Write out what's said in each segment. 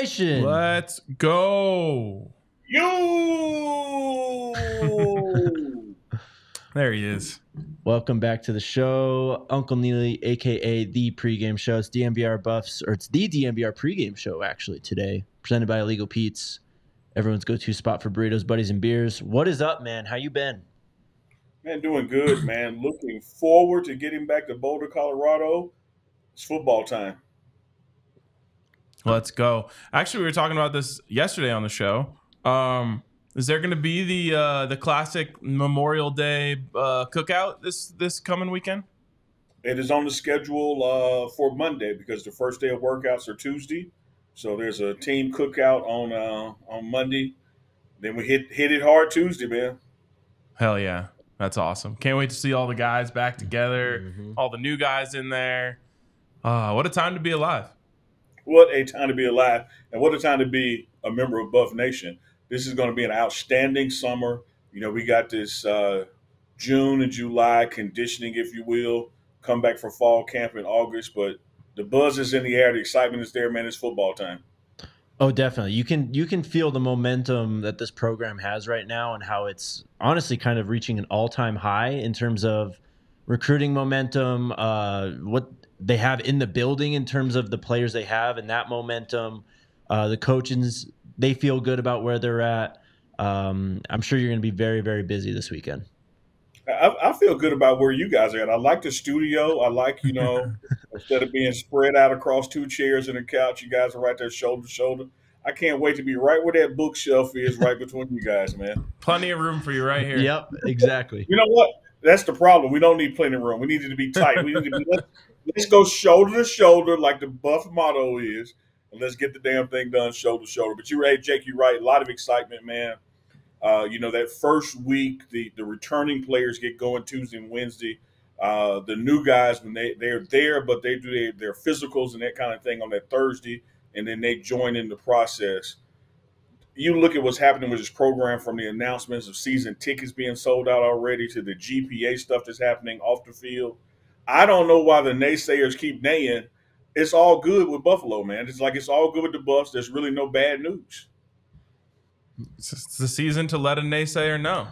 Nation. Let's go. Yo! There he is. Welcome back to the show. Uncle Neely, a.k.a. The Pregame Show. It's DNVR Buffs, or it's the DNVR Pregame Show, actually, today. Presented by Illegal Pete's. Everyone's go-to spot for burritos, buddies, and beers. What is up, man? How you been? Man, doing good, man. Looking forward to getting back to Boulder, Colorado. It's football time. Let's go. Actually, we were talking about this yesterday on the show. Is there going to be the classic Memorial Day cookout this coming weekend? It is on the schedule for Monday because the first day of workouts are Tuesday. So there's a team cookout on Monday. Then we hit it hard Tuesday, man. Hell yeah. That's awesome. Can't wait to see all the guys back together, all the new guys in there. What a time to be alive. What a time to be alive, and what a time to be a member of Buff Nation. This is going to be an outstanding summer. You know, we got this June and July conditioning, if you will, come back for fall camp in August. But the buzz is in the air. The excitement is there, man. It's football time. Oh, definitely. You can feel the momentum that this program has right now and how it's honestly kind of reaching an all-time high in terms of recruiting momentum, what they have in the building in terms of the players they have and that momentum. The coaches, they feel good about where they're at. I'm sure you're going to be very, very busy this weekend. I feel good about where you guys are at. I like the studio. I like, instead of being spread out across two chairs and a couch, you guys are right there shoulder to shoulder. I can't wait to be right where that bookshelf is right between you guys, man. Plenty of room for you right here. Yep, exactly. You know what? That's the problem. We don't need plenty of room. We need it to be tight. We need to be let's go shoulder to shoulder like the Buff motto is, and let's get the damn thing done shoulder to shoulder. But you're right, Jake, you're right. A lot of excitement, man. That first week, the returning players get going Tuesday and Wednesday. The new guys, when they're there, but they do their physicals and that kind of thing on that Thursday, and then they join in the process. You look at what's happening with this program, from the announcements of season tickets being sold out already to the GPA stuff that's happening off the field. I don't know why the naysayers keep naying. It's all good with Buffalo, man. It's like it's all good with the Buffs. There's really no bad news. It's the season to let a naysayer know.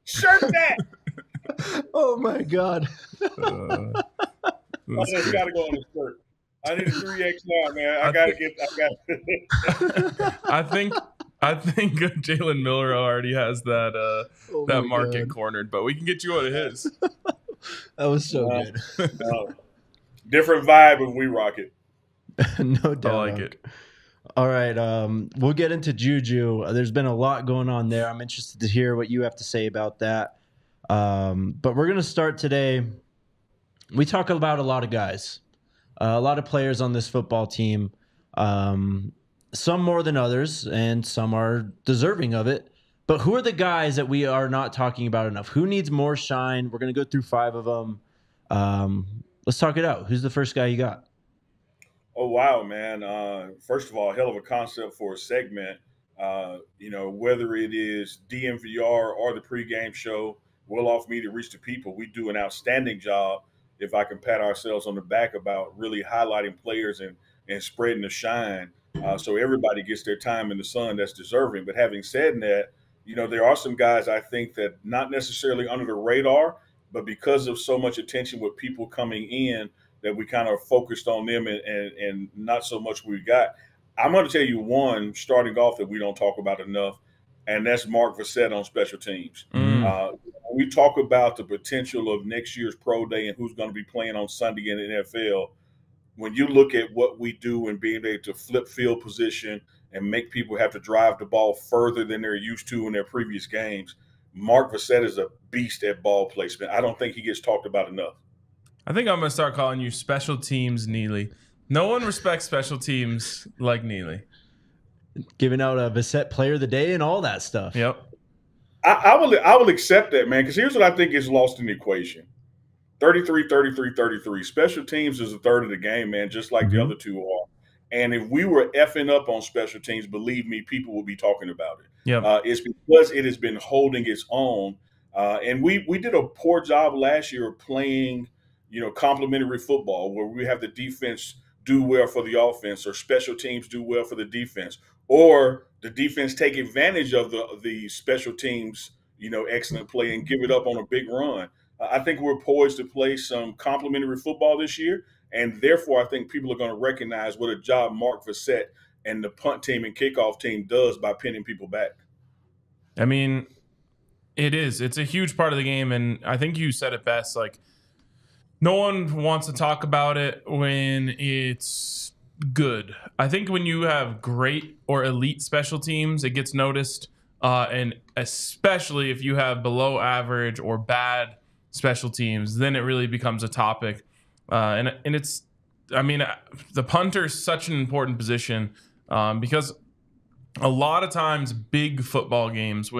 Shirt that. Oh, my God. I just got to go on the shirt. I need a 3X now, man. I got it. I think Jalen Miller already has that market cornered, but we can get you one of his. That was so good. Different vibe when we rock it. No doubt. I like it. All right. We'll get into Juju. There's been a lot going on there. I'm interested to hear what you have to say about that. But we're going to start today. We talk about a lot of guys, a lot of players on this football team, some more than others, and some are deserving of it. But who are the guys that we are not talking about enough? Who needs more shine? We're going to go through 5 of them. Let's talk it out. Who's the first guy you got? Oh, wow, man. First of all, hell of a concept for a segment. Whether it is DNVR or the pregame show, well off me to reach the people. We do an outstanding job, if I can pat ourselves on the back, about really highlighting players and spreading the shine so everybody gets their time in the sun that's deserving. But having said that, there are some guys I think that not necessarily under the radar, but because of so much attention with people coming in, that we kind of focused on them and not so much we got. I'm going to tell you one starting off that we don't talk about enough, and that's Mark Vassett on special teams. We talk about the potential of next year's pro day and who's going to be playing on Sunday in the NFL. When you look at what we do and being able to flip field position and make people have to drive the ball further than they're used to in their previous games, Mark Vassett is a beast at ball placement. I don't think he gets talked about enough. I think I'm going to start calling you Special Teams Neely. No one respects special teams like Neely. Giving out a Vassett Player of the Day and all that stuff. Yep. I will accept that, man, because here's what I think is lost in the equation. 33, 33, 33. Special teams is a third of the game, man, just like the other two are. And if we were effing up on special teams, believe me, people will be talking about it. Yep. It's because it has been holding its own. And we did a poor job last year of playing complementary football where we have the defense do well for the offense, or special teams do well for the defense, or the defense take advantage of the special teams, excellent play and give it up on a big run. I think we're poised to play some complementary football this year, and therefore I think people are going to recognize what a job Mark Fassett and the punt team and kickoff team does by pinning people back. I mean, it's a huge part of the game, and I think you said it best. Like, no one wants to talk about it when it's good. I think when you have great or elite special teams, it gets noticed, and especially if you have below average or bad special teams, then it really becomes a topic. And it's, I mean, the punter is such an important position because a lot of times big football games,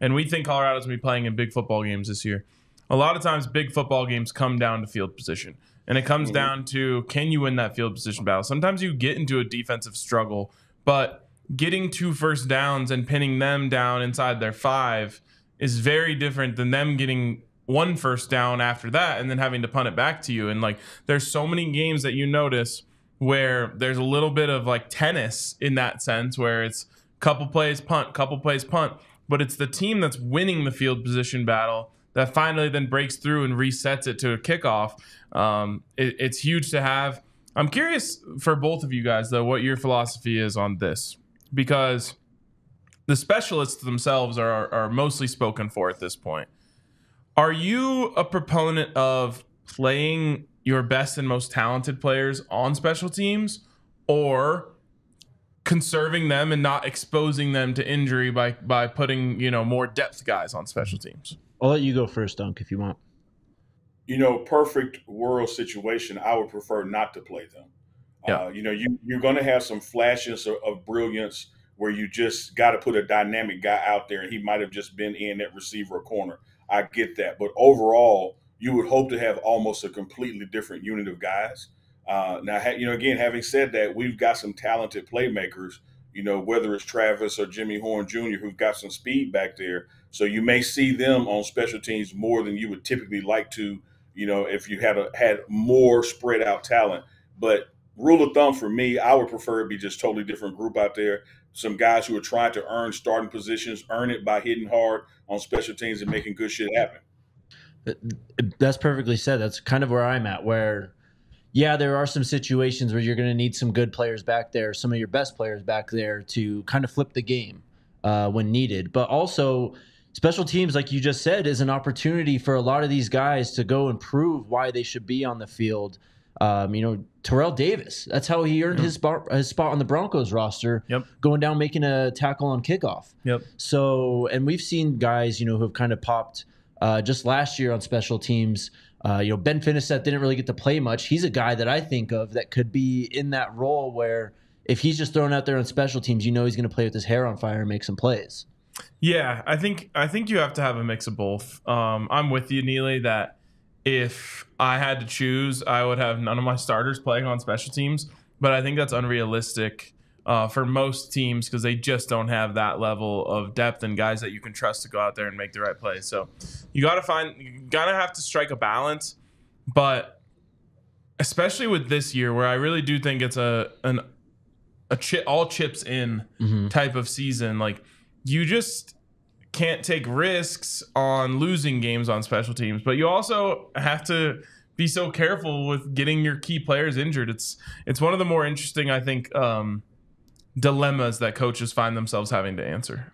and we think Colorado's going to be playing in big football games this year, a lot of times big football games come down to field position. And it comes down to, can you win that field position battle? Sometimes you get into a defensive struggle, but getting 2 first downs and pinning them down inside their 5 is very different than them getting 1 first down after that and then having to punt it back to you. And like, there's so many games that you notice where there's a little bit of like tennis in that sense, where it's couple plays punt, but it's the team that's winning the field position battle that finally then breaks through and resets it to a kickoff. It's huge to have. I'm curious for both of you guys, though, what your philosophy is on this, because the specialists themselves are mostly spoken for at this point. Are you a proponent of playing your best and most talented players on special teams, or conserving them and not exposing them to injury by putting, more depth guys on special teams? I'll let you go first, Dunk, if you want. Perfect world situation, I would prefer not to play them. Yeah. You're going to have some flashes of brilliance where you just got to put a dynamic guy out there, and he might have just been in at receiver or corner. I get that. But overall, you would hope to have almost a completely different unit of guys. Now, again, having said that, we've got some talented playmakers, whether it's Travis or Jimmy Horn Jr., who've got some speed back there. So you may see them on special teams more than you would typically like to, if you had more spread out talent. But rule of thumb for me, I would prefer it be just totally different group out there. Some guys who are trying to earn starting positions, earn it by hitting hard on special teams and making good shit happen. That's perfectly said. That's kind of where I'm at, where yeah, there are some situations where you're going to need some good players back there, some of your best players back there to kind of flip the game when needed. But also, special teams, like you just said, is an opportunity for a lot of these guys to go and prove why they should be on the field. Terrell Davis, that's how he earned his spot on the Broncos roster, going down making a tackle on kickoff. So, and we've seen guys, who have kind of popped just last year on special teams. Ben Finisett didn't really get to play much. He's a guy that I think of that could be in that role where if he's just thrown out there on special teams, he's going to play with his hair on fire and make some plays. Yeah, I think you have to have a mix of both. I'm with you, Neely, that if I had to choose, I would have none of my starters playing on special teams. But I think that's unrealistic for most teams because they just don't have that level of depth and guys that you can trust to go out there and make the right plays. So you gotta have to strike a balance. But especially with this year, where I really do think it's an all chips in type of season, like you just can't take risks on losing games on special teams, but you also have to be so careful with getting your key players injured. It's one of the more interesting, I think, dilemmas that coaches find themselves having to answer.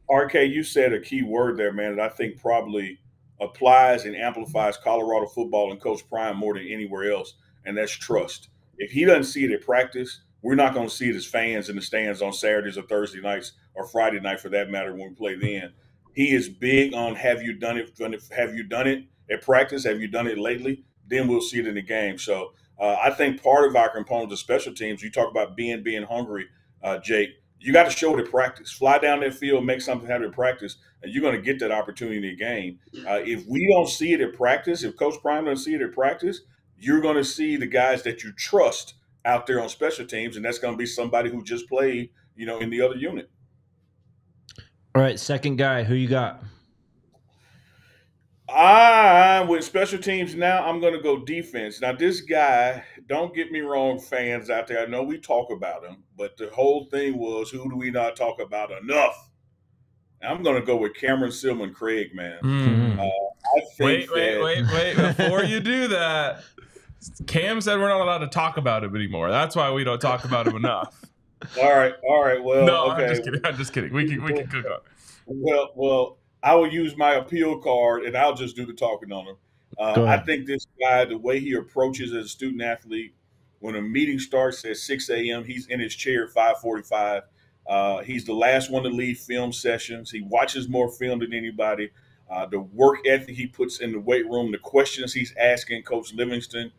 RK, you said a key word there, man, that I think probably applies and amplifies Colorado football and Coach Prime more than anywhere else, and that's trust. If he doesn't see it at practice, we're not going to see it as fans in the stands on Saturdays or Thursday nights or Friday night, for that matter, when we play then. He is big on, have you done it? Have you done it at practice? Have you done it lately? Then we'll see it in the game. So I think part of our components of special teams, you talk about being hungry, Jake, you got to show it at practice. Fly down that field, make something happen at practice, and you're going to get that opportunity in the game. If we don't see it at practice, if Coach Prime doesn't see it at practice, you're going to see the guys that you trust out there on special teams, and that's going to be somebody who just played, in the other unit. All right, second guy, who you got? With special teams now, I'm going to go defense. Now, this guy, don't get me wrong, fans out there. I know we talk about him, but the whole thing was, who do we not talk about enough? I'm going to go with Cameron Silman Craig, man. I think wait. Before you do that, Cam said we're not allowed to talk about him anymore. That's why we don't talk about him enough. All right. Well, no, okay. I'm just kidding. We can cook on. Well, I will use my appeal card, and I'll just do the talking on him. I think this guy, the way he approaches as a student athlete, when a meeting starts at 6 a.m., he's in his chair at 5:45. He's the last one to leave film sessions. He watches more film than anybody. The work ethic he puts in the weight room, the questions he's asking Coach Livingston,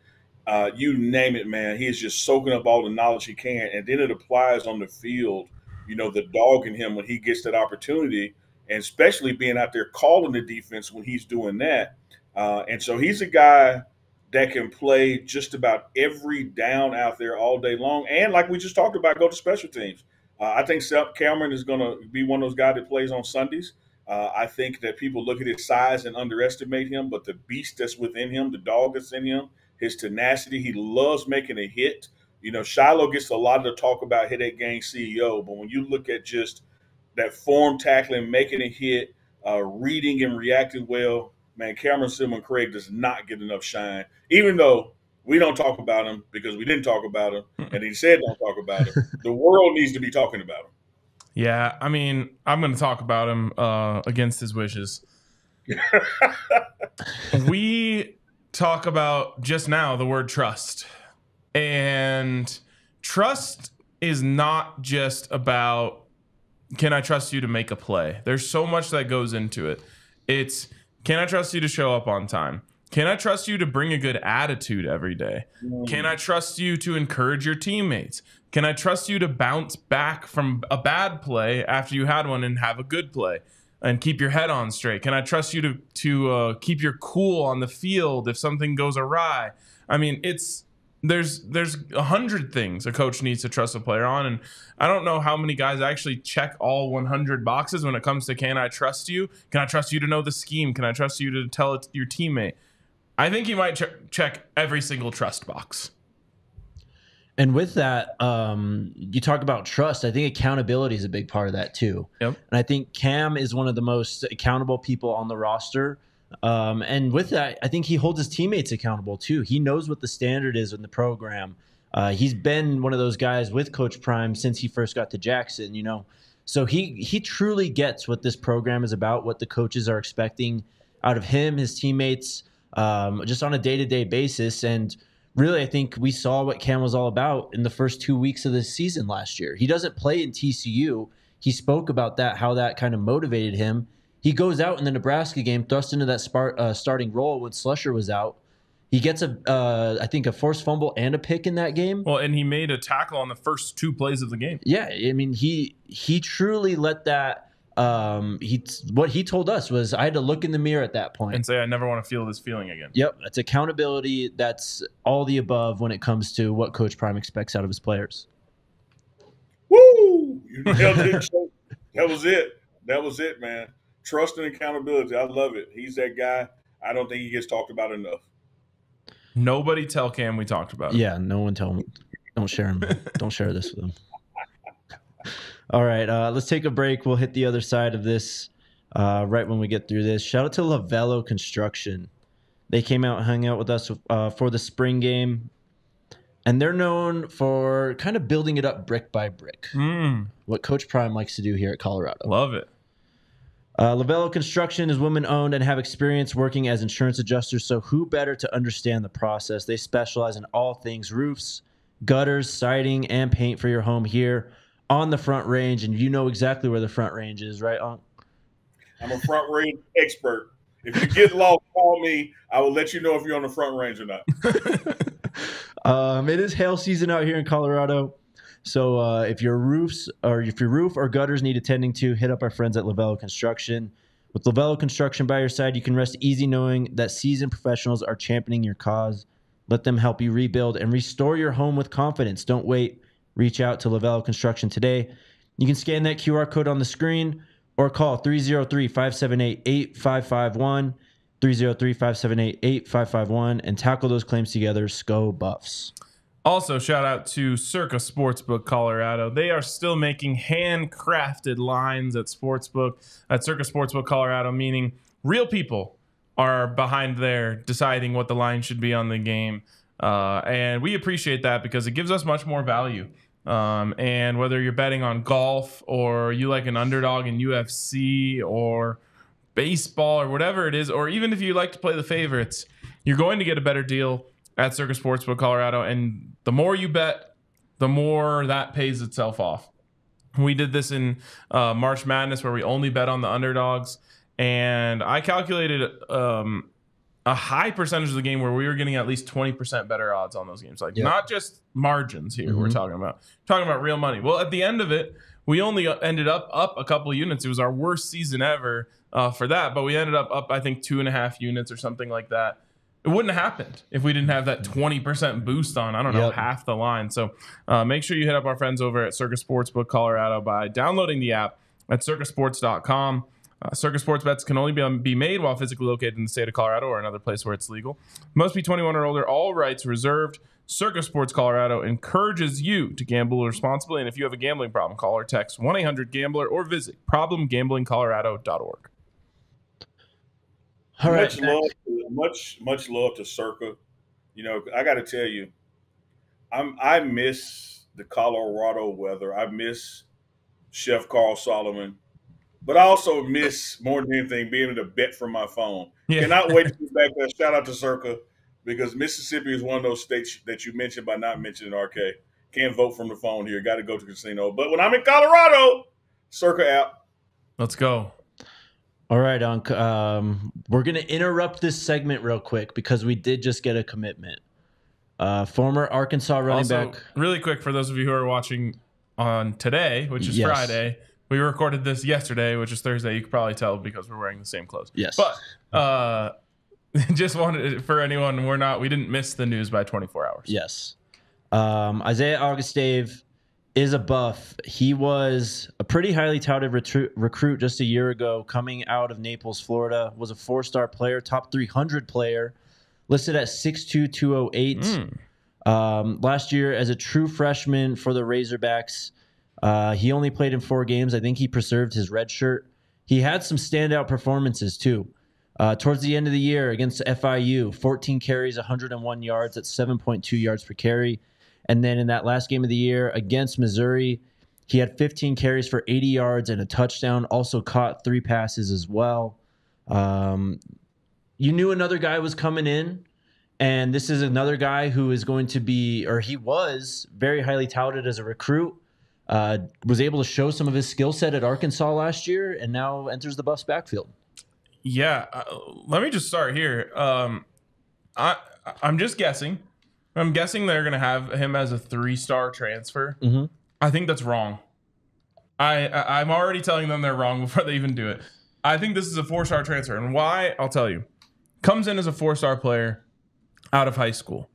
you name it, man. He is just soaking up all the knowledge he can. And then it applies on the field, the dog in him when he gets that opportunity, and especially being out there calling the defense when he's doing that. And so he's a guy that can play just about every down out there all day long. And like we just talked about, go to special teams. I think Cameron is going to be one of those guys that plays on Sundays. I think that people look at his size and underestimate him, but the beast that's within him, the dog that's in him, his tenacity, he loves making a hit. Shiloh gets a lot of the talk about Headache Gang CEO, but when you look at just that form tackling, making a hit, reading and reacting well, man, Cameron Silman Craig does not get enough shine, even though we don't talk about him because we didn't talk about him, and he said don't talk about him. The world needs to be talking about him. Yeah, I mean, I'm going to talk about him against his wishes. We talk about just now the word trust. And trust is not just about, can I trust you to make a play? There's so much that goes into it. It's, can I trust you to show up on time? Can I trust you to bring a good attitude every day? Can I trust you to encourage your teammates? Can I trust you to bounce back from a bad play after you had one and have a good play and keep your head on straight? Can I trust you to keep your cool on the field if something goes awry? I mean, there's 100 things a coach needs to trust a player on, and I don't know how many guys actually check all 100 boxes when it comes to, can I trust you? Can I trust you to know the scheme? Can I trust you to tell it to your teammate? I think he might check every single trust box. And with that, you talk about trust. I think accountability is a big part of that too. Yep. And I think Cam is one of the most accountable people on the roster. And with that, I think he holds his teammates accountable too. He knows what the standard is in the program. He's been one of those guys with Coach Prime since he first got to Jackson, So he truly gets what this program is about, what the coaches are expecting out of him, his teammates, just on a day-to-day basis. And really, I think we saw what Cam was all about in the first 2 weeks of the season last year. He doesn't play in TCU. He spoke about that, how that kind of motivated him. He goes out in the Nebraska game, thrust into that starting role when Slusher was out. He gets I think a forced fumble and a pick in that game. Well, and he made a tackle on the first 2 plays of the game. Yeah, I mean, he truly let that. What he told us was, I had to look in the mirror at that point and say, I never want to feel this feeling again. Yep, that's accountability. That's all the above when it comes to what Coach Prime expects out of his players. Woo! You nailed it. That was it, man. Trust and accountability. I love it. He's that guy. I don't think he gets talked about enough. Nobody tell Cam we talked about him. Yeah, no one tell him. Don't share him. Don't share this with him. All right, let's take a break. We'll hit the other side of this right when we get through this. Shout out to Lavello Construction. They came out and hung out with us for the spring game, and they're known for kind of building it up brick by brick. What Coach Prime likes to do here at Colorado. Love it. Lavello Construction is women-owned and have experience working as insurance adjusters, so who better to understand the process? They specialize in all things roofs, gutters, siding, and paint for your home here on the Front Range, and you know exactly where the Front Range is, right, Unc? I'm a Front Range expert. If you get lost, call me. I will let you know if you're on the Front Range or not. It is hail season out here in Colorado. So if your roof or gutters need attending to, hit up our friends at Lavello Construction. With Lavello Construction by your side, you can rest easy knowing that seasoned professionals are championing your cause. Let them help you rebuild and restore your home with confidence. Don't wait. Reach out to Lavello Construction today. You can scan that QR code on the screen or call 303-578-8551. 303-578-8551, and tackle those claims together, Sko Buffs. Also, shout out to Circa Sportsbook Colorado. They are still making handcrafted lines at Circa Sportsbook Colorado, meaning real people are behind there deciding what the line should be on the game. And we appreciate that because it gives us much more value. And whether you're betting on golf or you like an underdog in UFC or baseball or whatever it is, or even if you like to play the favorites, you're going to get a better deal at Circa Sportsbook Colorado. And the more you bet, the more that pays itself off. We did this in March Madness where we only bet on the underdogs. And I calculated a high percentage of the game where we were getting at least 20% better odds on those games. Like not just margins here we're talking about real money. Well, at the end of it, we only ended up a couple of units. It was our worst season ever for that, but we ended up, I think, 2.5 units or something like that. It wouldn't have happened if we didn't have that 20% boost on, I don't know, half the line. So make sure you hit up our friends over at Circa Sportsbook Colorado by downloading the app at circasports.com. Circa Sports bets can only be made while physically located in the state of Colorado or another place where it's legal. Must be 21 or older. All rights reserved. Circa Sports Colorado encourages you to gamble responsibly. And if you have a gambling problem, call or text 1-800-GAMBLER or visit problemgamblingcolorado.org. All right. Much love to Circa. You know, I got to tell you, I miss the Colorado weather. I miss Chef Carl Solomon, but I also miss more than anything being able to bet from my phone. Yeah. Cannot wait to be back there. Shout out to Circa because Mississippi is one of those states that you mentioned by not mentioning RK. Can't vote from the phone here. Got to go to the casino. But when I'm in Colorado, Circa app. Let's go. All right, Unc. We're going to interrupt this segment real quick because we did just get a commitment. Former Arkansas running back. Really quick, for those of you who are watching on today, which is Friday, we recorded this yesterday, which is Thursday. You can probably tell because we're wearing the same clothes. Yes. But just wanted, for anyone, we didn't miss the news by 24 hours. Yes. Isaiah Augustave is a Buff. He was a pretty highly touted recruit just a year ago, coming out of Naples, Florida. Was a 4-star player, top 300 player, listed at 6'2", 208. Last year, as a true freshman for the Razorbacks, he only played in 4 games. I think he preserved his red shirt. He had some standout performances too. Towards the end of the year against FIU, 14 carries, 101 yards. That's 7.2 yards per carry. And then in that last game of the year against Missouri, he had 15 carries for 80 yards and a touchdown. Also caught 3 passes as well. You knew another guy was coming in, and this is another guy who is going to be, or he was, very highly touted as a recruit. Was able to show some of his skill set at Arkansas last year, and now enters the Buffs backfield. Yeah, let me just start here. I'm just guessing. I'm guessing they're going to have him as a 3-star transfer. I think that's wrong. I'm already telling them they're wrong before they even do it. I think this is a 4-star transfer. And why? I'll tell you. Comes in as a 4-star player out of high school.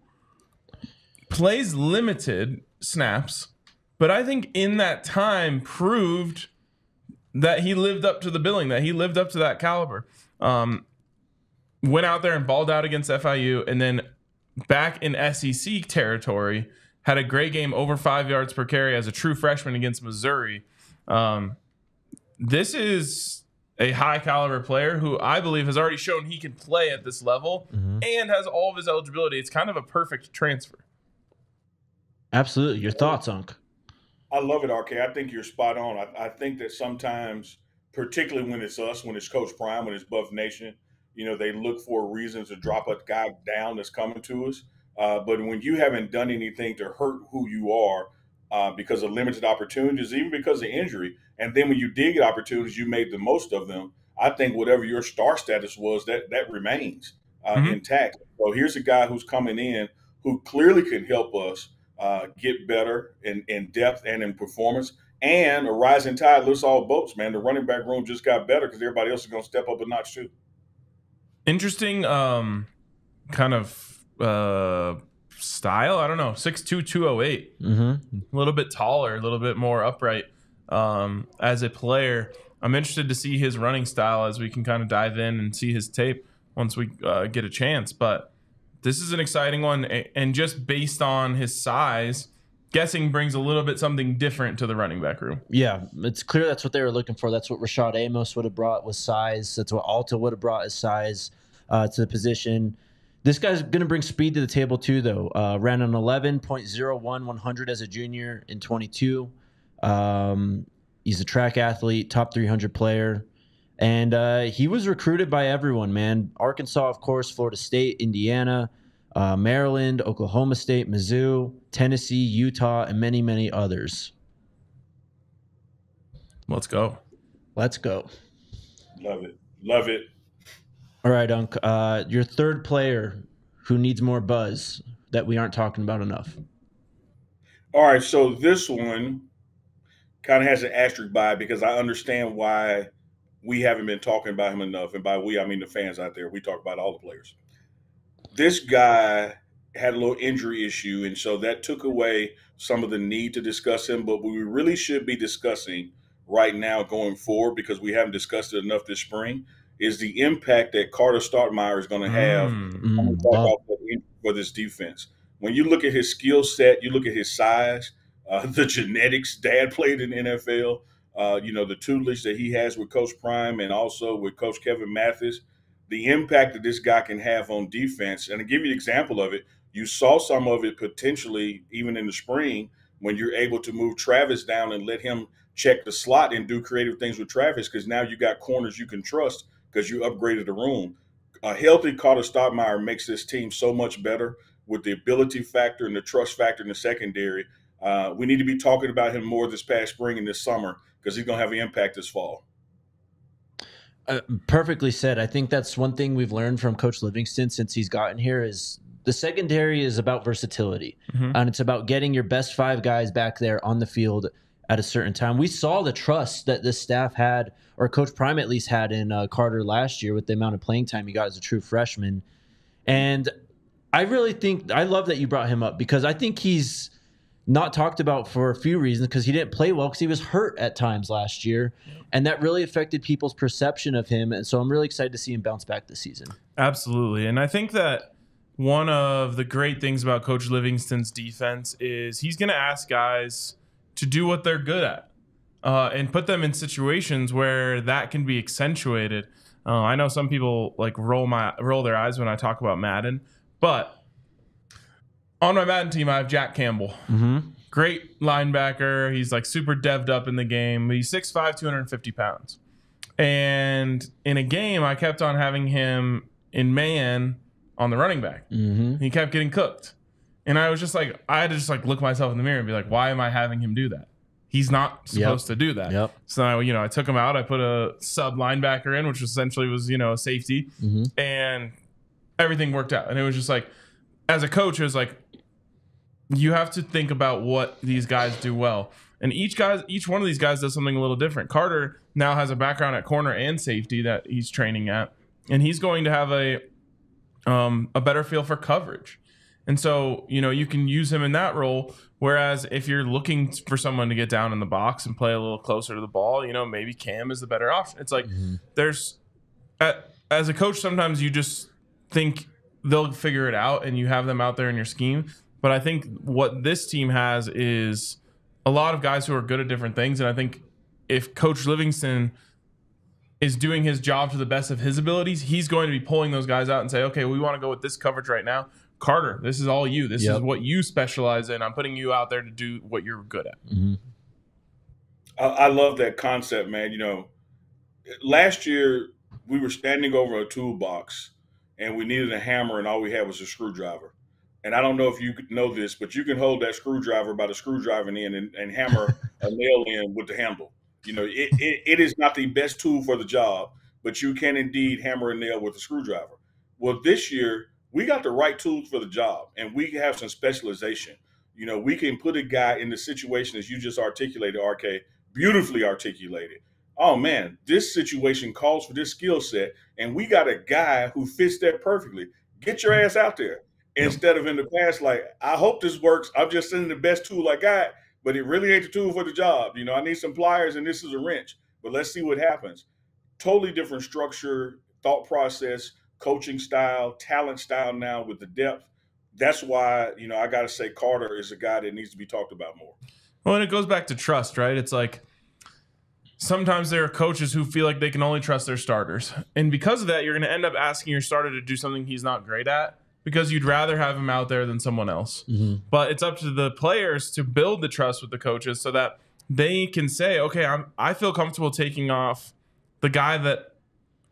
Plays limited snaps, but I think in that time proved that he lived up to the billing, that he lived up to that caliber. Went out there and balled out against FIU, and then back in SEC territory, had a great game, over 5 yards per carry as a true freshman against Missouri. This is a high caliber player who I believe has already shown he can play at this level and has all of his eligibility. It's kind of a perfect transfer. Absolutely. Your thoughts, Unc? I love it, RK. I think you're spot on. I think that sometimes, particularly when it's us, when it's Coach Prime, when it's Buff Nation, you know, they look for reasons to drop a guy down that's coming to us. But when you haven't done anything to hurt who you are because of limited opportunities, even because of injury, and then when you did get opportunities, you made the most of them, I think whatever your star status was, that remains intact. So here's a guy who's coming in who clearly can help us get better in depth and in performance. And a rising tide lifts all boats, man. The running back room just got better because everybody else is going to step up a notch too. Interesting kind of style. I don't know. 6'2", 208. A little bit taller, a little bit more upright as a player. I'm interested to see his running style as we can kind of dive in and see his tape. once we get a chance. But this is an exciting one, and just based on his size, guessing brings a little bit something different to the running back room. Yeah, it's clear that's what they were looking for. That's what Rashad Amos would have brought, was size. That's what Alta would have brought, is size to the position. This guy's going to bring speed to the table too, though. Ran an 11.01 100 as a junior in 22. He's a track athlete, top 300 player. And he was recruited by everyone, man. Arkansas, of course, Florida State, Indiana, Maryland, Oklahoma State, Mizzou, Tennessee, Utah, and many, many others. Let's go. Let's go. Love it. Love it. All right, Unc. Your third player who needs more buzz that we aren't talking about enough. All right, so this one kind of has an asterisk by it because I understand why we haven't been talking about him enough. And by we, I mean the fans out there. We talk about all the players. This guy had a little injury issue, and so that took away some of the need to discuss him. But we really should be discussing right now going forward, because we haven't discussed it enough this spring, is the impact that Carter Stoudemire is going to have for this defense. When you look at his skill set, you look at his size, the genetics. Dad played in the NFL. The tutelage that he has with Coach Prime and also with Coach Kevin Mathis, the impact that this guy can have on defense. And to give you an example of it, you saw some of it potentially even in the spring when you're able to move Travis down and let him check the slot and do creative things with Travis, because now you got corners you can trust because you upgraded the room. A healthy Carter Stoudemire makes this team so much better with the ability factor and the trust factor in the secondary. We need to be talking about him more this past spring and this summer, because he's going to have an impact this fall. Perfectly said. I think that's one thing we've learned from Coach Livingston since he's gotten here is the secondary is about versatility. And it's about getting your best 5 guys back there on the field at a certain time. We saw the trust that this staff had, or Coach Prime at least had, in Carter last year with the amount of playing time he got as a true freshman. And I really think, I love that you brought him up, because I think he's not talked about for a few reasons, because he didn't play well because he was hurt at times last year. And that really affected people's perception of him. And so I'm really excited to see him bounce back this season. Absolutely. And I think that one of the great things about Coach Livingston's defense is he's going to ask guys to do what they're good at and put them in situations where that can be accentuated. I know some people like roll their eyes when I talk about Madden, but on my Madden team, I have Jack Campbell. Great linebacker. He's like super devved up in the game. He's 6'5", 250 pounds. And in a game, I kept on having him in man on the running back. He kept getting cooked. And I was just like, I had to just like look myself in the mirror and be like, why am I having him do that? He's not supposed to do that. So, I took him out. I put a sub linebacker in, which essentially was, a safety. And everything worked out. And it was just like, as a coach, it was like, you have to think about what these guys do well. And each one of these guys does something a little different. Carter now has a background at corner and safety that he's training at. And he's going to have a better feel for coverage. And so, you can use him in that role. Whereas if you're looking for someone to get down in the box and play a little closer to the ball, maybe Cam is the better option. It's like as a coach, sometimes you just think they'll figure it out and you have them out there in your scheme. But I think what this team has is a lot of guys who are good at different things. And I think if Coach Livingston is doing his job to the best of his abilities, he's going to be pulling those guys out and say, okay, we want to go with this coverage right now. Carter, this is all you. This is what you specialize in. I'm putting you out there to do what you're good at. I love that concept, man. Last year we were standing over a toolbox and we needed a hammer and all we had was a screwdriver. And I don't know if you know this, but you can hold that screwdriver by the screwdriver end and hammer a nail in with the handle. It is not the best tool for the job, but you can indeed hammer a nail with a screwdriver. Well, this year, we got the right tools for the job, and we have some specialization. We can put a guy in the situation as you just articulated, RK, beautifully articulated. Oh, man, this situation calls for this skill set, and we got a guy who fits that perfectly. Get your ass out there. Instead of in the past, like, I hope this works. I'm just sending the best tool I got, but it really ain't the tool for the job. I need some pliers and this is a wrench, but let's see what happens. Totally different structure, thought process, coaching style, talent style now with the depth. That's why, I got to say Carter is a guy that needs to be talked about more. Well, and it goes back to trust, right? It's like sometimes there are coaches who feel like they can only trust their starters. And because of that, you're going to end up asking your starter to do something he's not great at because you'd rather have him out there than someone else. Mm-hmm. But it's up to the players to build the trust with the coaches so that they can say, okay, I feel comfortable taking off the guy that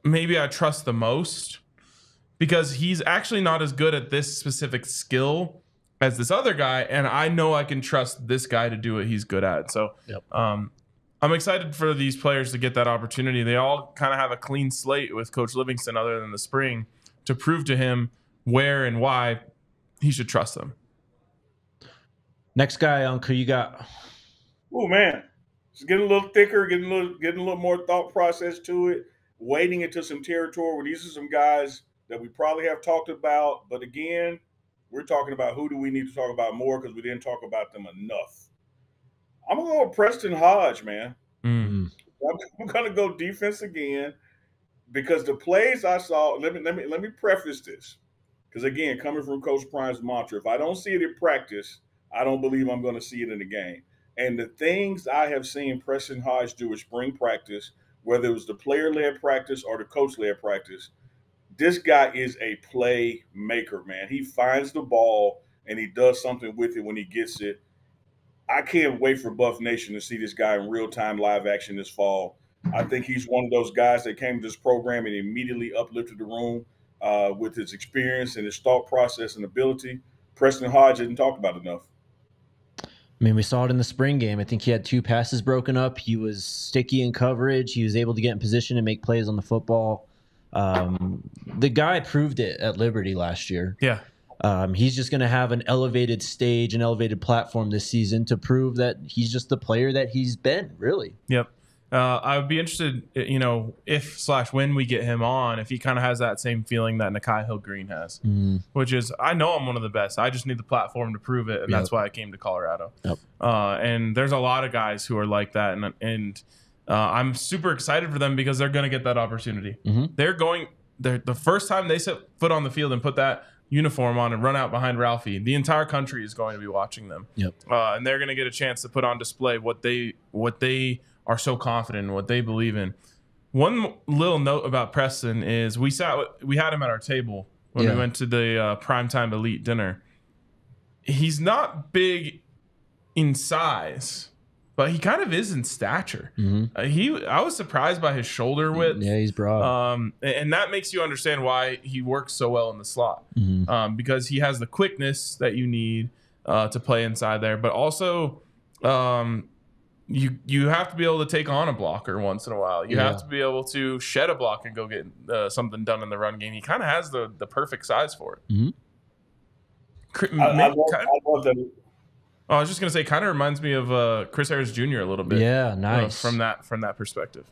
maybe I trust the most because he's actually not as good at this specific skill as this other guy, and I know I can trust this guy to do what he's good at. So I'm excited for these players to get that opportunity. They all kind of have a clean slate with Coach Livingston other than the spring to prove to him where and why he should trust them. Next guy, Uncle, you got? Oh, man. It's getting a little thicker, getting a little more thought process to it, wading into some territory where these are some guys that we probably have talked about. But again, we're talking about who do we need to talk about more because we didn't talk about them enough. I'm going to go with Preston Hodge, man. Mm-hmm. I'm going to go defense again because the plays I saw, let me preface this. Because, again, coming from Coach Prime's mantra, if I don't see it in practice, I don't believe I'm going to see it in the game. And the things I have seen Preston Hodge do in spring practice, whether it was the player-led practice or the coach-led practice, this guy is a playmaker, man. He finds the ball and he does something with it when he gets it. I can't wait for Buff Nation to see this guy in real-time live action this fall. I think he's one of those guys that came to this program and immediately uplifted the room with his experience and his thought process and ability. Preston Hodge isn't talked about enough. I mean, we saw it in the spring game. I think he had 2 passes broken up. He was sticky in coverage. He was able to get in position and make plays on the football. The guy proved it at Liberty last year. Yeah. He's just going to have an elevated stage, an elevated platform this season to prove that he's just the player that he's been, really. Yep. I would be interested, if/when we get him on, if he kind of has that same feeling that Nakai Hill-Green has, which is, I know I'm one of the best. I just need the platform to prove it, and that's why I came to Colorado. Yep. And there's a lot of guys who are like that, and I'm super excited for them because they're going to get that opportunity. Mm-hmm. The first time they set foot on the field and put that uniform on and run out behind Ralphie, the entire country is going to be watching them. Yep. And they're going to get a chance to put on display what they are so confident in, what they believe in. One little note about Preston is we had him at our table when we went to the primetime elite dinner. He's not big in size, but he kind of is in stature. Mm-hmm. I was surprised by his shoulder width. Yeah, he's broad. And that makes you understand why he works so well in the slot. Mm-hmm. Because he has the quickness that you need to play inside there, but also you have to be able to take on a blocker once in a while. You have to be able to shed a block and go get something done in the run game. He kind of has the perfect size for it. Mm-hmm. I love that. I was just gonna say, kind of reminds me of Chris Harris Jr. a little bit. Yeah, nice from that perspective.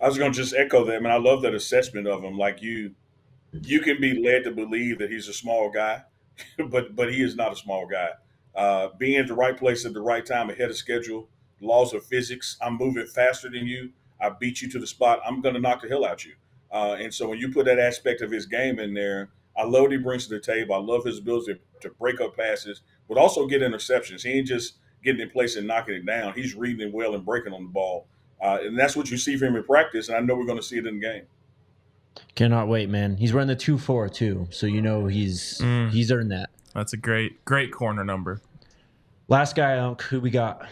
I was gonna just echo that, man. I love that assessment of him. Like you can be led to believe that he's a small guy, but he is not a small guy. Being at the right place at the right time, ahead of schedule, laws of physics. I'm moving faster than you. I beat you to the spot. I'm gonna knock the hell out you. And so when you put that aspect of his game in there, I love what he brings to the table. I love his ability to break up passes, but also get interceptions. He ain't just getting in place and knocking it down. He's reading it well and breaking on the ball. And that's what you see from him in practice, and I know we're going to see it in the game. Cannot wait, man. He's running the 2.4 too, so you know he's earned that. That's a great corner number. Last guy, who we got?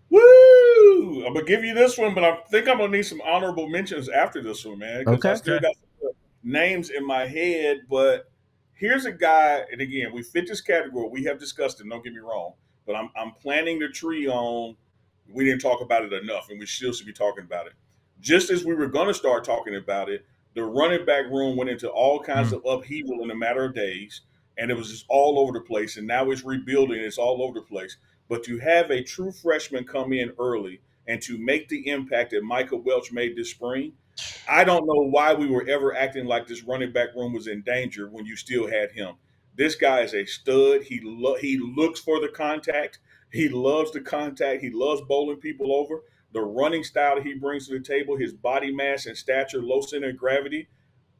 Woo! I'm going to give you this one, but I think I'm going to need some honorable mentions after this one, man. Okay. I still got some names in my head, but here's a guy, and again, we fit this category. We have discussed it, don't get me wrong, but I'm planting the tree on, we didn't talk about it enough, and we still should be talking about it. Just as we were going to start talking about it, the running back room went into all kinds of upheaval in a matter of days, and it was just all over the place, and now it's rebuilding, it's all over the place. But to have a true freshman come in early and to make the impact that Micah Welch made this spring, I don't know why we were ever acting like this running back room was in danger when you still had him. This guy is a stud. He looks for the contact. He loves the contact. He loves bowling people over. The running style that he brings to the table, his body mass and stature, low center of gravity,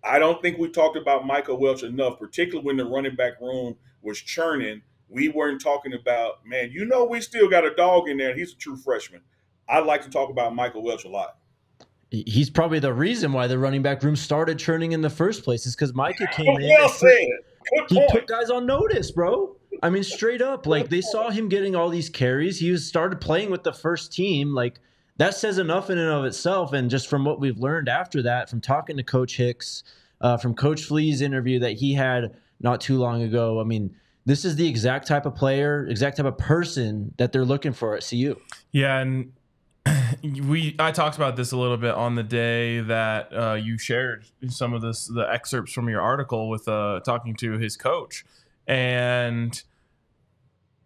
I don't think we talked about Michael Welch enough, particularly when the running back room was churning. We weren't talking about, man, we still got a dog in there, and he's a true freshman. I like to talk about Michael Welch a lot. He's probably the reason why the running back room started churning in the first place, is because Micah came in. Well said. Good he point. put guys on notice, bro. I mean, straight up. Like, they saw him getting all these carries. He started playing with the first team. Like, that says enough in and of itself. And just from what we've learned after that, from talking to Coach Hicks, from Coach Flea's interview that he had not too long ago, I mean, this is the exact type of player, exact type of person that they're looking for at CU. Yeah, and I talked about this a little bit on the day that you shared some of the excerpts from your article with talking to his coach. And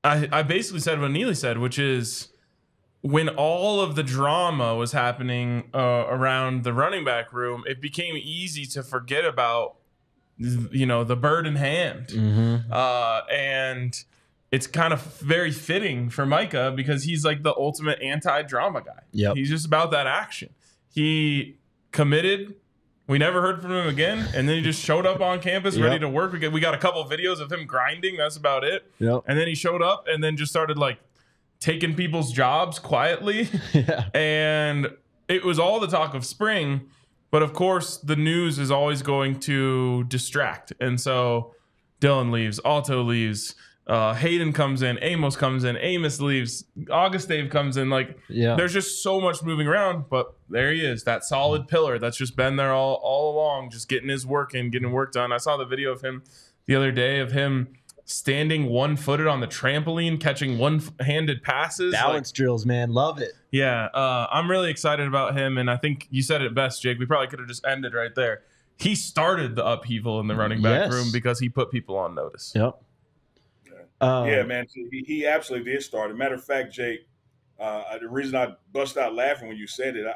I basically said what Neely said, which is, when all of the drama was happening around the running back room, it became easy to forget about, the bird in hand. Mm-hmm. And it's kind of very fitting for Micah, because he's like the ultimate anti-drama guy. Yep. He's just about that action. He committed. We never heard from him again, and then he just showed up on campus ready to work. We got a couple of videos of him grinding. That's about it. Yep. And then he showed up and then just started taking people's jobs quietly. Yeah. And it was all the talk of spring, but of course the news is always going to distract. And so Dylan leaves, Alto leaves, Hayden comes in, Amos comes in, Amos leaves, Augustave comes in. There's just so much moving around, but there he is, that solid pillar that's just been there all along, just getting his work in, getting work done. I saw the video of him the other day of him standing one-footed on the trampoline, catching one-handed passes. Balance drills, man. Love it. Yeah, I'm really excited about him, and I think you said it best, Jake. We probably could have just ended right there. He started the upheaval in the running back room because he put people on notice. Yep. Yeah, man. He absolutely did start. As a matter of fact, Jake, the reason I bust out laughing when you said it,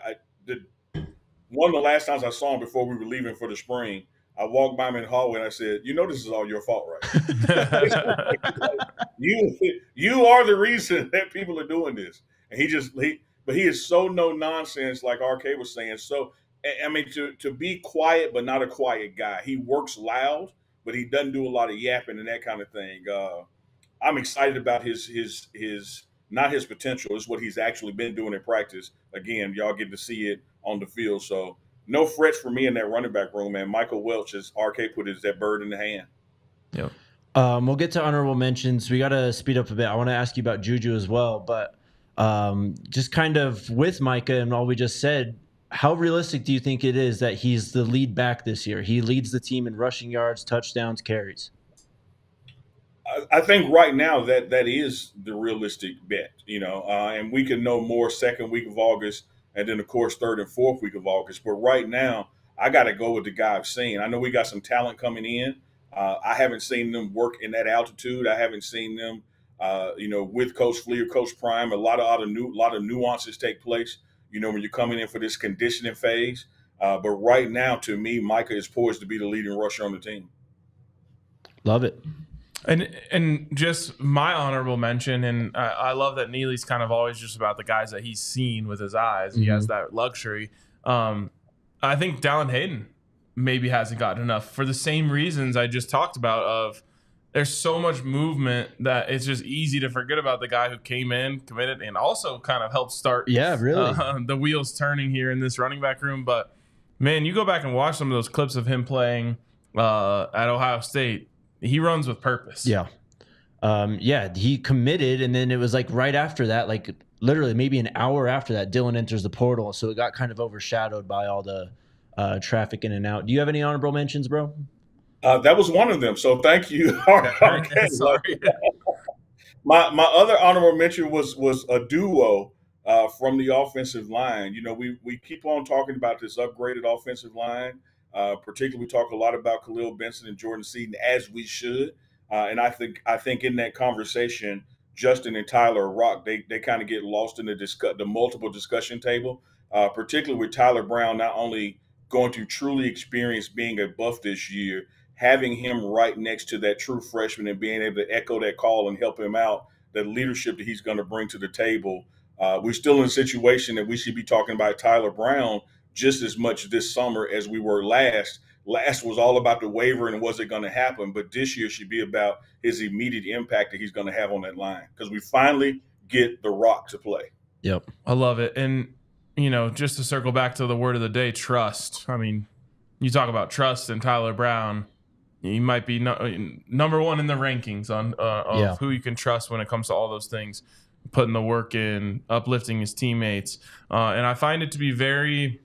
one of the last times I saw him before we were leaving for the spring, I walked by him in the hallway and I said, this is all your fault, right? you are the reason that people are doing this. And but he is so no nonsense, like RK was saying. So, I mean, to be quiet, but not a quiet guy. He works loud, but he doesn't do a lot of yapping and that kind of thing. I'm excited about his not his potential, is what he's actually been doing in practice. Again, y'all get to see it on the field. So no frets for me in that running back room, man. Michael Welch, as RK put it, is that bird in the hand. Yep. We'll get to honorable mentions. We got to speed up a bit. I want to ask you about Juju as well, but just kind of with Micah and all we just said, how realistic do you think it is that he's the lead back this year? He leads the team in rushing yards, touchdowns, carries. I think right now that is the realistic bet, and we can know more second week of August, and then, of course, third and fourth week of August. But right now, I got to go with the guy I've seen. I know we got some talent coming in. I haven't seen them work in that altitude. I haven't seen them, with Coach Flea or Coach Prime. A lot of nuances take place, when you're coming in for this conditioning phase. But right now, to me, Micah is poised to be the leading rusher on the team. Love it. And just my honorable mention, and I love that Neely's kind of always just about the guys that he's seen with his eyes. He has that luxury. I think Dallin Hayden maybe hasn't gotten enough for the same reasons I just talked about, of there's so much movement that it's just easy to forget about the guy who came in, committed, and also kind of helped start the wheels turning here in this running back room. But, man, you go back and watch some of those clips of him playing at Ohio State. He runs with purpose. Yeah. He committed, and then it was right after that, literally maybe an hour after that, Dylan enters the portal. So it got kind of overshadowed by all the traffic in and out. Do you have any honorable mentions, bro? That was one of them. So thank you. Okay. Sorry. My other honorable mention was a duo from the offensive line. We keep on talking about this upgraded offensive line. Particularly, we talk a lot about Khalil Benson and Jordan Seaton, as we should. And I think in that conversation, Justin and Tyler Rock, they kind of get lost in the multiple discussion table, particularly with Tyler Brown not only going to truly experience being a Buff this year, having him right next to that true freshman and being able to echo that call and help him out, the leadership that he's going to bring to the table. We're still in a situation that we should be talking about Tyler Brown just as much this summer as we were last, last was all about the waiver and was it going to happen, but this year should be about his immediate impact that he's going to have on that line because we finally get the rock to play. Yep. I love it. And, you know, just to circle back to the word of the day, trust. I mean, you talk about trust and Tyler Brown. He might be number one in the rankings of who you can trust when it comes to all those things, putting the work in, uplifting his teammates. And I find it to be very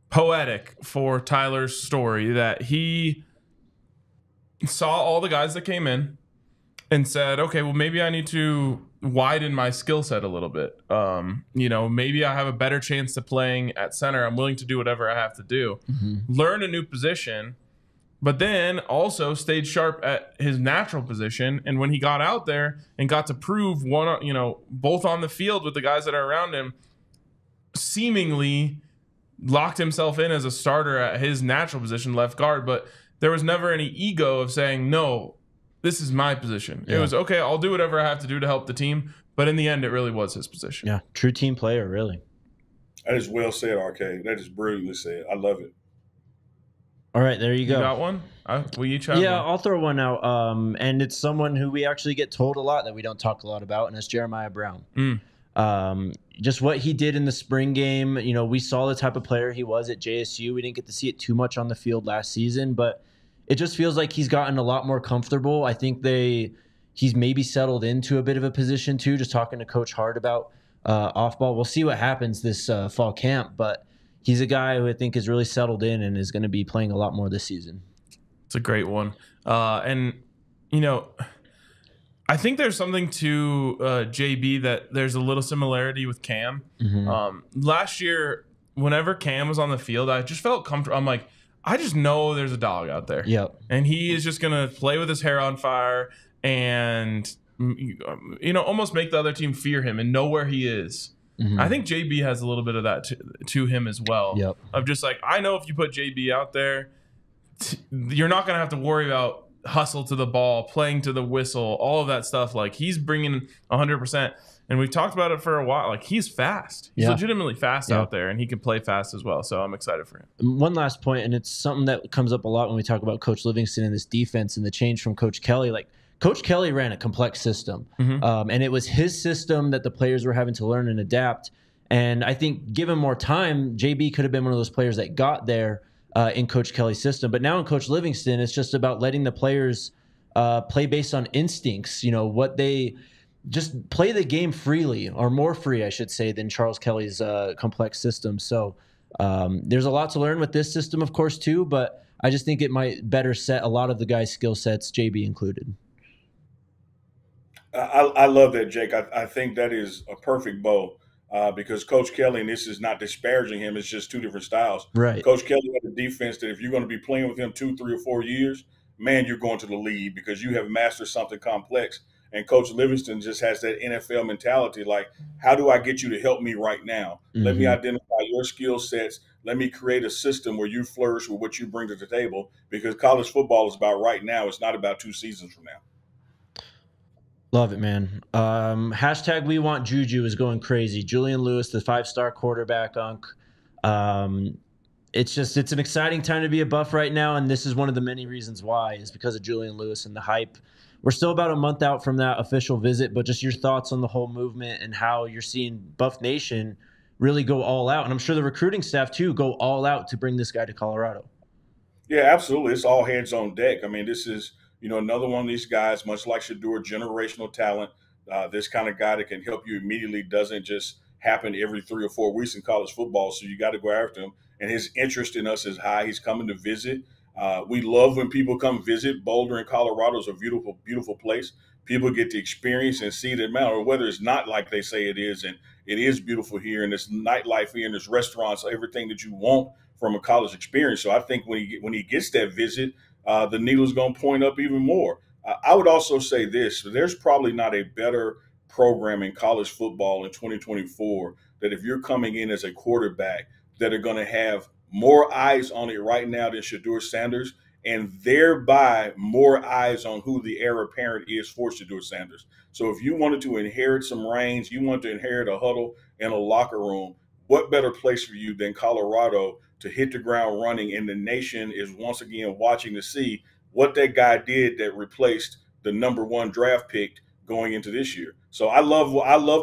poetic for Tyler's story that he saw all the guys that came in and said, okay, well, maybe I need to widen my skill set a little bit. You know, maybe I have a better chance to playing at center. I'm willing to do whatever I have to do. Learn a new position, but then also stayed sharp at his natural position. And when he got out there and got to prove both on the field with the guys that are around him, seemingly locked himself in as a starter at his natural position, left guard. But there was never any ego of saying, no, this is my position. It was, okay, I'll do whatever I have to do to help the team. But in the end, it really was his position. Yeah, true team player, really. That is well said, RK. That is brilliantly said. I love it. All right, there you go. You got one? We each have one. I'll throw one out. And it's someone who we actually get told a lot that we don't talk a lot about, and it's Jeremiah Brown. Just what he did in the spring game. You know, we saw the type of player he was at JSU. We didn't get to see it too much on the field last season, but it just feels like he's gotten a lot more comfortable. I think he's maybe settled into a bit of a position too, just talking to Coach Hart about off ball. We'll see what happens this fall camp, but he's a guy who I think is really settled in and is going to be playing a lot more this season. It's a great one. And, you know, I think there's something to JB that there's a little similarity with Cam. Last year, whenever Cam was on the field, I just felt comfortable. I'm like, I just know there's a dog out there. Yep. And he is just going to play with his hair on fire and, you know, almost make the other team fear him and know where he is. I think JB has a little bit of that to him as well. Yep. Of just like, I know if you put JB out there, you're not going to have to worry about hustle to the ball, playing to the whistle, all of that stuff. Like, he's bringing 100%. And we've talked about it for a while. Like, he's fast. He's legitimately fast out there, and he can play fast as well. So I'm excited for him. One last point, and it's something that comes up a lot when we talk about Coach Livingston and this defense and the change from Coach Kelly. Like, Coach Kelly ran a complex system, and it was his system that the players were having to learn and adapt. And I think given more time, JB could have been one of those players that got there in Coach Kelly's system. But now in Coach Livingston, it's just about letting the players play based on instincts, you know, what they just play the game freely, or more free, I should say, than Charles Kelly's complex system. So there's a lot to learn with this system, of course, too, but I just think it might better set a lot of the guys' skill sets, JB included. I love that, Jake. I think that is a perfect bow because Coach Kelly, and this is not disparaging him, it's just two different styles. Right. Coach Kelly had a defense that if you're going to be playing with him 2, 3, or 4 years, man, you're going to the lead because you have mastered something complex. And Coach Livingston just has that NFL mentality, like, how do I get you to help me right now? Let me identify your skill sets. Let me create a system where you flourish with what you bring to the table, because college football is about right now. It's not about 2 seasons from now. Love it, man. Hashtag we want Juju is going crazy. Julian Lewis, the 5-star quarterback, Unc. It's an exciting time to be a Buff right now, and this is one of the many reasons why, is because of Julian Lewis and the hype. We're still about a month out from that official visit, but just your thoughts on the whole movement and how you're seeing Buff Nation really go all out. And I'm sure the recruiting staff, too, go all out to bring this guy to Colorado. Yeah, absolutely. It's all hands on deck. I mean, this is, another one of these guys, much like Shedeur, generational talent. This kind of guy that can help you immediately doesn't just happen every 3 or 4 weeks in college football. So you got to go after him. And his interest in us is high. He's coming to visit. We love when people come visit. Boulder in Colorado is a beautiful, beautiful place. People get to experience and see the amount, or whether it's not like they say it is. And it is beautiful here, and there's nightlife here, and there's restaurants, everything that you want from a college experience. So I think when he gets that visit, the needle's going to point up even more. I would also say this: there's probably not a better program in college football in 2024 that if you're coming in as a quarterback that are going to have more eyes on it right now than Shedeur Sanders, and thereby more eyes on who the heir apparent is for Shedeur Sanders. So if you wanted to inherit some reins, you want to inherit a huddle and a locker room, what better place for you than Colorado to hit the ground running, and the nation is once again watching to see what that guy did that replaced the #1 draft pick going into this year. So I love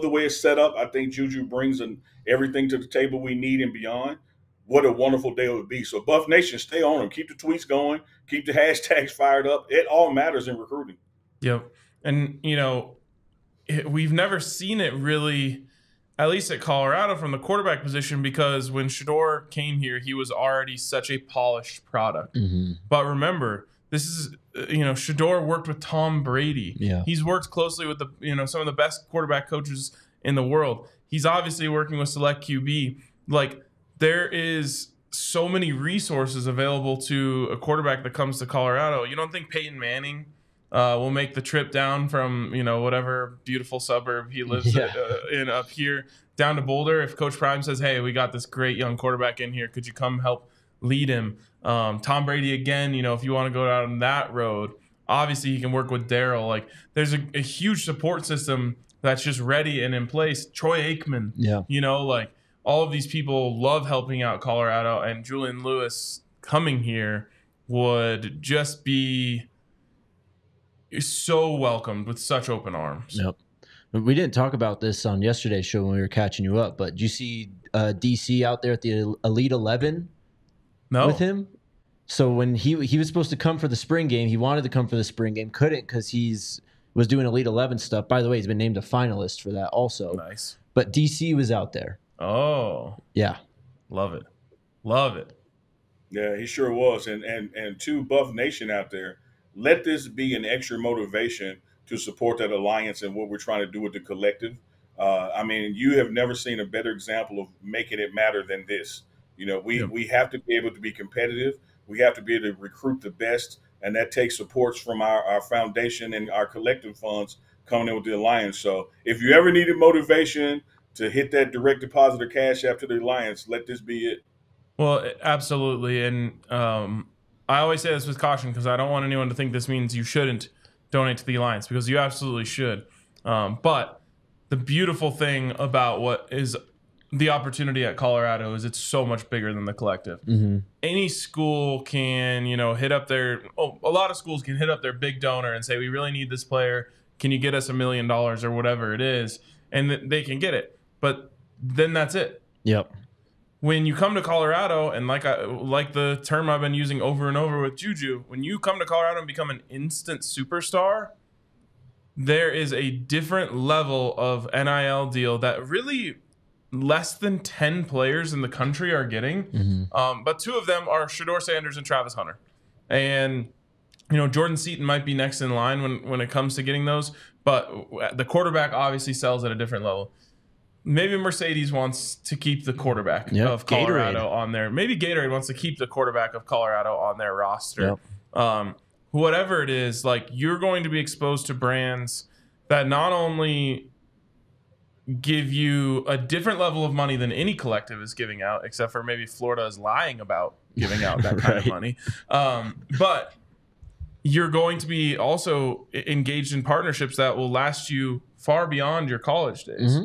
the way it's set up. I think Juju brings everything to the table we need and beyond. What a wonderful day it would be. So Buff Nation, stay on them. Keep the tweets going. Keep the hashtags fired up. It all matters in recruiting. Yep. And, we've never seen it really, at least at Colorado, from the quarterback position, because when Shedeur came here, he was already such a polished product. Mm-hmm. But remember, this is, Shedeur worked with Tom Brady. Yeah. He's worked closely with some of the best quarterback coaches in the world. He's obviously working with Select QB. Like, there is so many resources available to a quarterback that comes to Colorado. You don't think Peyton Manning will make the trip down from, whatever beautiful suburb he lives in up here down to Boulder if Coach Prime says, hey, we got this great young quarterback in here. Could you come help lead him? Tom Brady, again, if you want to go down that road, obviously he can work with Darryl. Like, there's a huge support system that's just ready and in place. Troy Aikman, all of these people love helping out Colorado, and Julian Lewis coming here would just be so welcomed with such open arms. Yep. We didn't talk about this on yesterday's show when we were catching you up, but did you see DC out there at the Elite 11 with him? So when he was supposed to come for the spring game, he wanted to come for the spring game, couldn't because was doing Elite 11 stuff. By the way, he's been named a finalist for that also. Nice. But DC was out there. Oh. Yeah. Love it. Love it. Yeah, he sure was. And to Buff Nation out there, let this be an extra motivation to support that alliance and what we're trying to do with the collective. You have never seen a better example of making it matter than this. We have to be able to be competitive. We have to be able to recruit the best, and that takes supports from our foundation and our collective funds coming in with the alliance. So if you ever needed motivation to hit that direct deposit or cash app to the alliance, let this be it. Well, absolutely. And I always say this with caution because I don't want anyone to think this means you shouldn't donate to the alliance, because you absolutely should. But the beautiful thing about what is the opportunity at Colorado is it's so much bigger than the collective. Mm-hmm. Any school can, hit up a lot of schools can hit up their big donor and say, we really need this player. Can you get us $1 million or whatever it is? And they can get it. But then that's it. Yep. When you come to Colorado, and like the term I've been using over and over with Juju, when you come to Colorado and become an instant superstar, there is a different level of NIL deal that really less than 10 players in the country are getting. Mm-hmm. But two of them are Shedeur Sanders and Travis Hunter. And, Jordan Seaton might be next in line when it comes to getting those. But the quarterback obviously sells at a different level. Maybe Mercedes wants to keep the quarterback of Colorado Gatorade on there. Maybe Gatorade wants to keep the quarterback of Colorado on their roster. Yep. Whatever it is, like, you're going to be exposed to brands that not only give you a different level of money than any collective is giving out, except for maybe Florida is lying about giving out that kind of money. But you're going to be also engaged in partnerships that will last you far beyond your college days. Mm-hmm.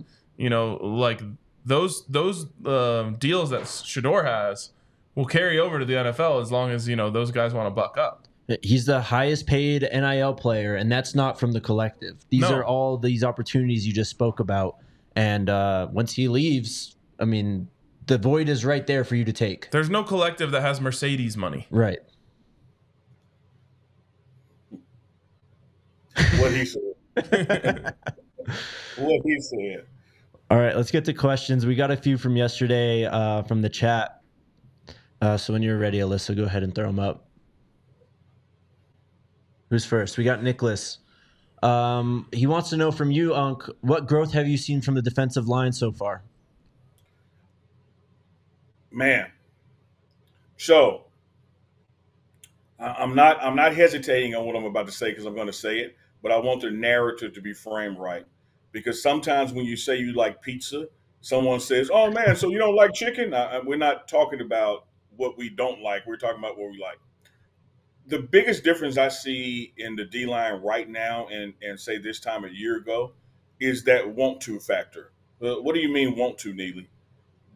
Like those deals that Shedeur has will carry over to the NFL as long as, those guys want to buck up. He's the highest paid NIL player, and that's not from the collective. These are all these opportunities you just spoke about. And once he leaves, the void is right there for you to take. There's no collective that has Mercedes money. Right. What he said. What he said. All right, let's get to questions. We got a few from yesterday from the chat. So when you're ready, Alyssa, go ahead and throw them up. Who's first? We got Nicholas. He wants to know from you, Unc, what growth have you seen from the defensive line so far? Man. So I'm not hesitating on what I'm about to say because I'm going to say it, but I want the narrative to be framed right. Because sometimes when you say you like pizza, someone says, oh, man, so you don't like chicken? We're not talking about what we don't like. We're talking about what we like. The biggest difference I see in the D-line right now and say this time a year ago is that want to factor. What do you mean want to, Neely?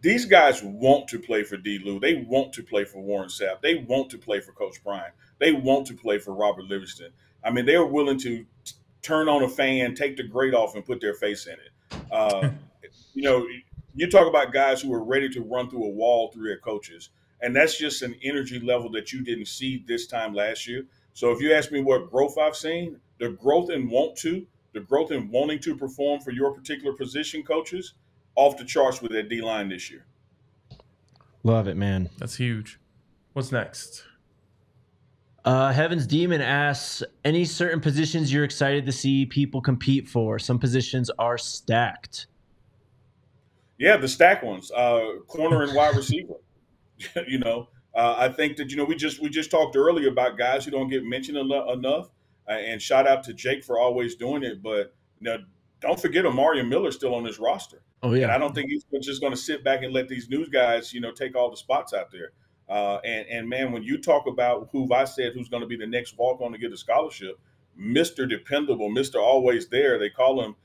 these guys want to play for D. Lou. They want to play for Warren Sapp. They want to play for Coach Prime. They want to play for Robert Livingston. I mean, they are willing to turn on a fan, take the grate off, and put their face in it. You know, you talk about guys who are ready to run through a wall through their coaches, and that's just an energy level that you didn't see this time last year. So if you ask me what growth I've seen, the growth in wanting to perform for your particular position, coaches, off the charts with that D-line this year. Love it, man. That's huge. What's next? Heaven's Demon asks, any certain positions you're excited to see people compete for? Some positions are stacked. Yeah, the stack ones, corner and wide receiver. You know, I think that, you know, we just talked earlier about guys who don't get mentioned enough, and shout out to Jake for always doing it. But, you know, don't forget Amarian Miller's still on this roster. Oh, yeah. And I don't think he's just going to sit back and let these news guys, you know, take all the spots out there. And man, when you talk about who I said who's going to be the next walk-on to get a scholarship, Mr. Dependable, Mr. Always There, they call him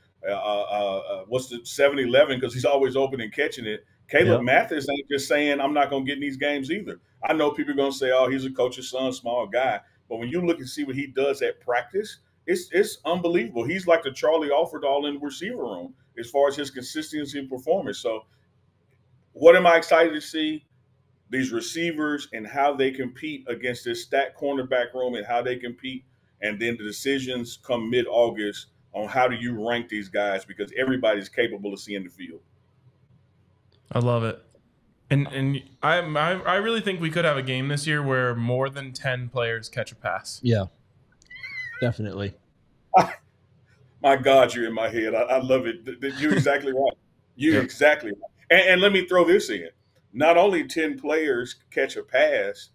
what's the 7-11 because he's always open and catching it. Caleb Mathis ain't just saying, I'm not going to get in these games either. I know people are going to say, oh, he's a coach's son, small guy. But when you look and see what he does at practice, it's unbelievable. He's like the Charlie Alford in the receiver room as far as his consistency and performance. So what am I excited to see? These receivers and how they compete against this stacked cornerback room and how they compete. And then the decisions come mid-August on how do you rank these guys, because everybody's capable of seeing the field. I love it. And I really think we could have a game this year where more than 10 players catch a pass. Yeah, definitely. My God, you're in my head. I love it. You're exactly right. You're exactly right. And let me throw this in. Not only 10 players catch a pass,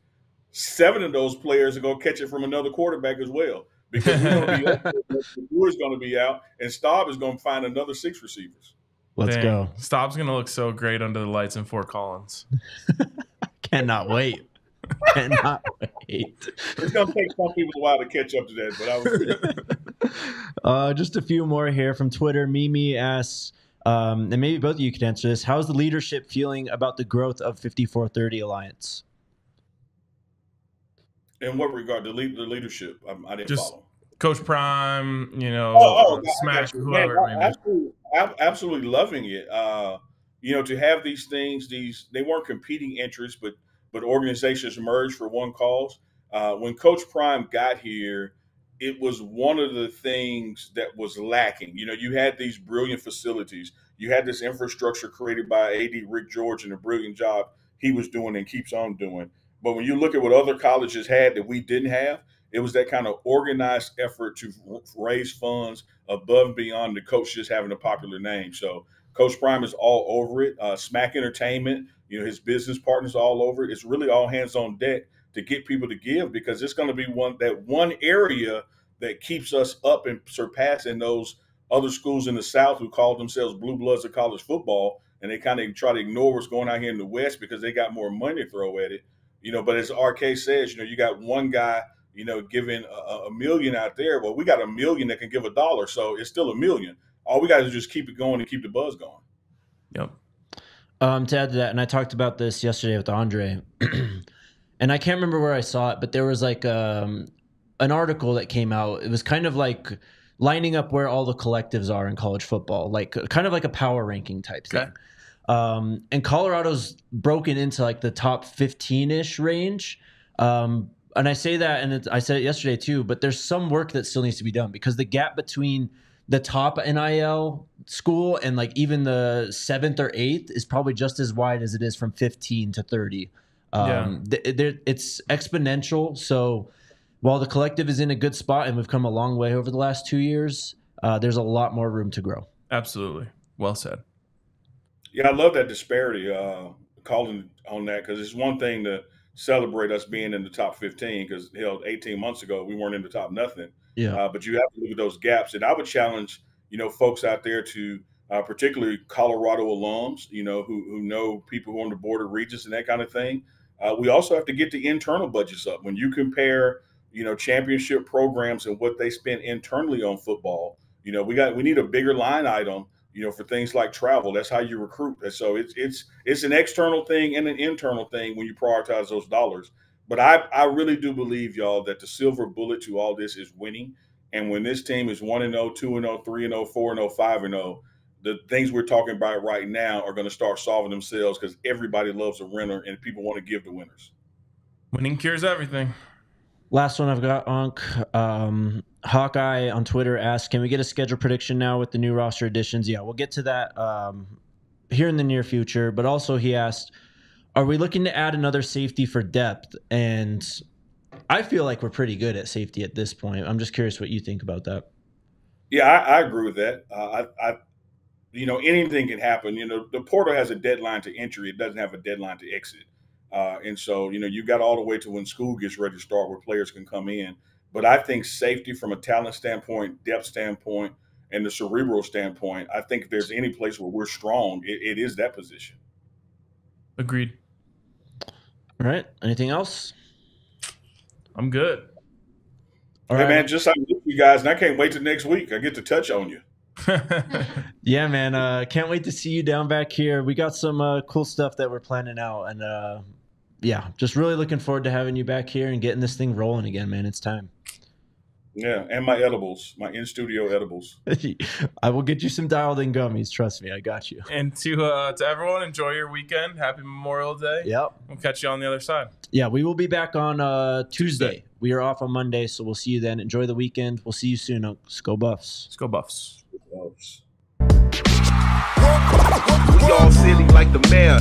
7 of those players are going to catch it from another quarterback as well. Because we're going to be up, Brewer's going to be out, and Staub is going to find another 6 receivers. Let's go. Staub's going to look so great under the lights in Fort Collins. Cannot wait. Cannot wait. It's going to take some people a while to catch up to that, but I was just a few more here from Twitter. Mimi asks, and maybe both of you could answer this, how's the leadership feeling about the growth of 5430 Alliance? In what regard? The leadership? I didn't follow. Coach Prime, you know, Smack, whoever. Absolutely loving it. You know, to have these things, they weren't competing interests, but organizations merged for one cause. When Coach Prime got here, it was one of the things that was lacking. You know, you had these brilliant facilities. You had this infrastructure created by AD Rick George and a brilliant job he was doing and keeps on doing. But when you look at what other colleges had that we didn't have, it was that kind of organized effort to raise funds above and beyond the coach just having a popular name. So Coach Prime is all over it. Smack Entertainment, you know, his business partners all over it. It's really all hands on deck to get people to give, because it's going to be one area that keeps us up and surpassing those other schools in the South who call themselves blue bloods of college football, and they kind of try to ignore what's going on here in the West because they got more money to throw at it. You know, but as RK says, you know, you got one guy, you know, giving a million out there. Well, we got a million that can give $1, so it's still $1 million. All we got to do is just keep it going and keep the buzz going. Yep. To add to that, and I talked about this yesterday with Andre, and I can't remember where I saw it, but there was like an article that came out. It was kind of like lining up where all the collectives are in college football, like kind of like a power ranking type thing. And Colorado's broken into like the top 15-ish range. And I say that, and I said it yesterday too, but there's some work that still needs to be done, because the gap between the top NIL school and like even the 7th or 8th is probably just as wide as it is from 15 to 30. It's exponential. So while the collective is in a good spot and we've come a long way over the last 2 years, there's a lot more room to grow. Absolutely. Well said. Yeah, I love that disparity, calling on that, because it's one thing to celebrate us being in the top 15, because 18 months ago we weren't in the top nothing. Yeah. But you have to look at those gaps, and I would challenge, you know, folks out there to, particularly Colorado alums, you know, who know people who are on the board of regents and that kind of thing. We also have to get the internal budgets up. When you compare, you know, championship programs and what they spend internally on football, you know, we need a bigger line item, for things like travel. That's how you recruit. And so it's an external thing and an internal thing when you prioritize those dollars. But I really do believe, y'all, that the silver bullet to all this is winning. And when this team is 1-0, 2-0, 3-0, 4-0, 5-0, the things we're talking about right now are going to start solving themselves because everybody loves a winner and people want to give to winners. Winning cures everything. Last one I've got, Unc. Hawkeye on Twitter asked, can we get a schedule prediction now with the new roster additions? Yeah, we'll get to that here in the near future. But also he asked, are we looking to add another safety for depth? And I feel like we're pretty good at safety at this point. I'm just curious what you think about that. Yeah, I agree with that. Anything can happen. The portal has a deadline to entry. It doesn't have a deadline to exit. And so, you got all the way to when school gets ready to start where players can come in. But I think safety from a talent standpoint, depth standpoint, and the cerebral standpoint, I think if there's any place where we're strong, it is that position. Agreed. All right. Anything else? I'm good. All right, man, just I miss you guys, and I can't wait till next week. I get to touch on you. Yeah, man. Can't wait to see you down back here. We got some cool stuff that we're planning out. And, yeah, just really looking forward to having you back here and getting this thing rolling again, man. It's time. Yeah, and my edibles, my in-studio edibles. I will get you some dialed-in gummies. Trust me, I got you. And to everyone, enjoy your weekend. Happy Memorial Day. Yep. We'll catch you on the other side. Yeah, we will be back on Tuesday. We are off on Monday, so we'll see you then. Enjoy the weekend. We'll see you soon. Sko Buffs. Sko Buffs. Buffs. We all silly like the mayor.